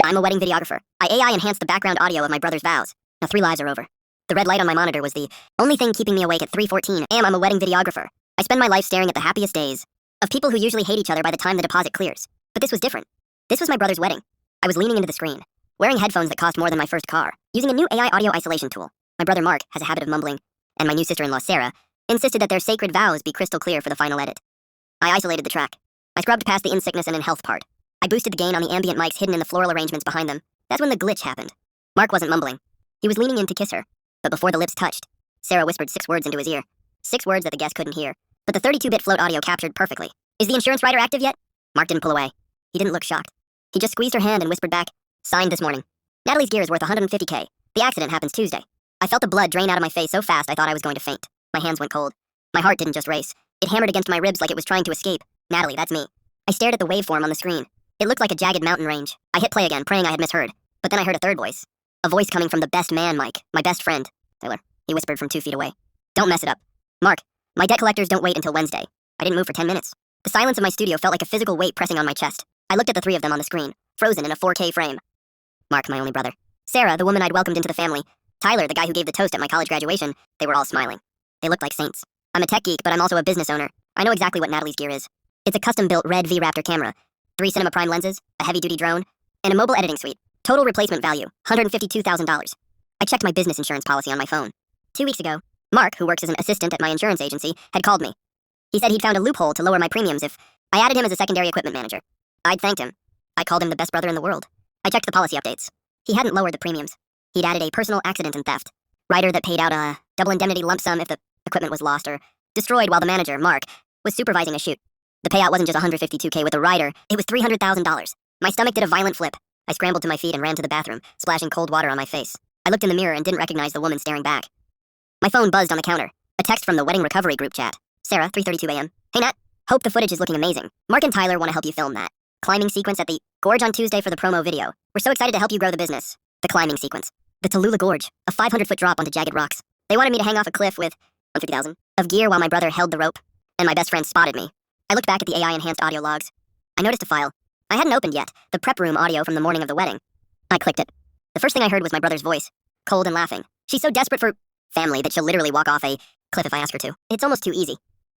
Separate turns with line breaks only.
I'm a wedding videographer. I AI enhanced the background audio of my brother's vows. Now 3 lives are over. The red light on my monitor was the only thing keeping me awake at 3:14 a.m. I'm a wedding videographer. I spend my life staring at the happiest days of people who usually hate each other by the time the deposit clears. But this was different. This was my brother's wedding. I was leaning into the screen, wearing headphones that cost more than my first car, using a new AI audio isolation tool. My brother Mark has a habit of mumbling, and my new sister-in-law Sarah insisted that their sacred vows be crystal clear for the final edit. I isolated the track. I scrubbed past the in-sickness and in-health part. I boosted the gain on the ambient mics hidden in the floral arrangements behind them. That's when the glitch happened. Mark wasn't mumbling. He was leaning in to kiss her. But before the lips touched, Sarah whispered 6 words into his ear. 6 words that the guest couldn't hear, but the 32-bit float audio captured perfectly. Is the insurance rider active yet? Mark didn't pull away. He didn't look shocked. He just squeezed her hand and whispered back, signed this morning. Natalie's gear is worth $150K. The accident happens Tuesday. I felt the blood drain out of my face so fast I thought I was going to faint. My hands went cold. My heart didn't just race. It hammered against my ribs like it was trying to escape. Natalie, that's me. I stared at the waveform on the screen. It looked like a jagged mountain range. I hit play again, praying I had misheard. But then I heard a third voice. A voice coming from the best man, Mike, my best friend. Tyler, he whispered from 2 feet away. Don't mess it up. Mark, my debt collectors don't wait until Wednesday. I didn't move for 10 minutes. The silence of my studio felt like a physical weight pressing on my chest. I looked at the 3 of them on the screen, frozen in a 4K frame. Mark, my only brother. Sarah, the woman I'd welcomed into the family. Tyler, the guy who gave the toast at my college graduation. They were all smiling. They looked like saints. I'm a tech geek, but I'm also a business owner. I know exactly what Natalie's gear is. It's a custom-built red V-Raptor camera, 3 Cinema Prime lenses, a heavy-duty drone, and a mobile editing suite. Total replacement value, $152,000. I checked my business insurance policy on my phone. 2 weeks ago, Mark, who works as an assistant at my insurance agency, had called me. He said he'd found a loophole to lower my premiums if I added him as a secondary equipment manager. I'd thanked him. I called him the best brother in the world. I checked the policy updates. He hadn't lowered the premiums. He'd added a personal accident and theft rider that paid out a double indemnity lump sum if the equipment was lost or destroyed while the manager, Mark, was supervising a shoot. The payout wasn't just $152K with a rider, it was $300,000. My stomach did a violent flip. I scrambled to my feet and ran to the bathroom, splashing cold water on my face. I looked in the mirror and didn't recognize the woman staring back. My phone buzzed on the counter. A text from the wedding recovery group chat. Sarah, 3:32 a.m. Hey Nat, hope the footage is looking amazing. Mark and Tyler want to help you film that climbing sequence at the Gorge on Tuesday for the promo video. We're so excited to help you grow the business. The climbing sequence. The Tallulah Gorge, a 500-foot drop onto jagged rocks. They wanted me to hang off a cliff with $150,000 of gear while my brother held the rope, and my best friend spotted me. I looked back at the AI-enhanced audio logs. I noticed a file. I hadn't opened yet, the prep room audio from the morning of the wedding. I clicked it. The first thing I heard was my brother's voice, cold and laughing. She's so desperate for family that she'll literally walk off a cliff if I ask her to. It's almost too easy.